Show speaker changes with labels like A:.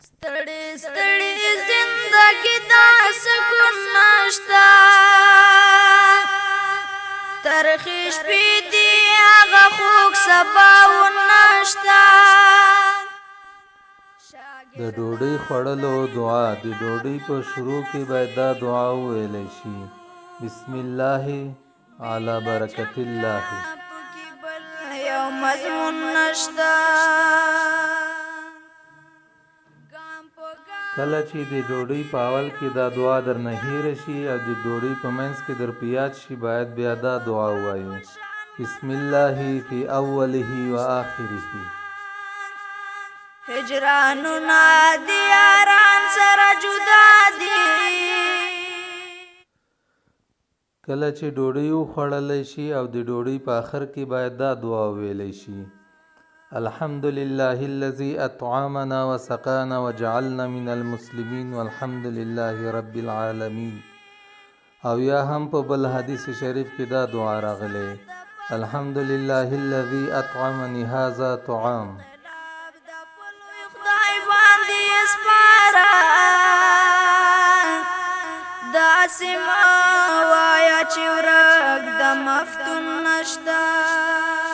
A: ستړي ستړي زندګي دا سکون نشتا ترخې شپې دي هغه خوږ سباوون نشتا
B: د ډوډۍ خوړلو دعا د ډوډۍ په شروع کې باید دا دعا وویلی شي بسم الله علی برکت الله
A: یو مضمون نشتا
B: کله چې د ډوډۍ په اول کې دا دعا درنه هېره شي او د ډوډۍ په منځ کې در په یاد شي باید بیا دا دعا ووایو بسم الله فی اوله و آخره
A: هجرانونه د یاران سره جدا دي
B: کله چې ډوډۍ وخوړلی شي او د ډوډۍ په آخر کې باید دا دعا وویلی شي الحمد لله الذي أطعمنا وسقانا وجعلنا من المسلمين والحمد لله رب العالمين او یا هم په بل حدیث شریف کې دا دعا راغلی الحمد لله الذي أطعمني هذا طعام
A: خدای باندې سپاره داسې ما وایا چې ورک د مفتون نشته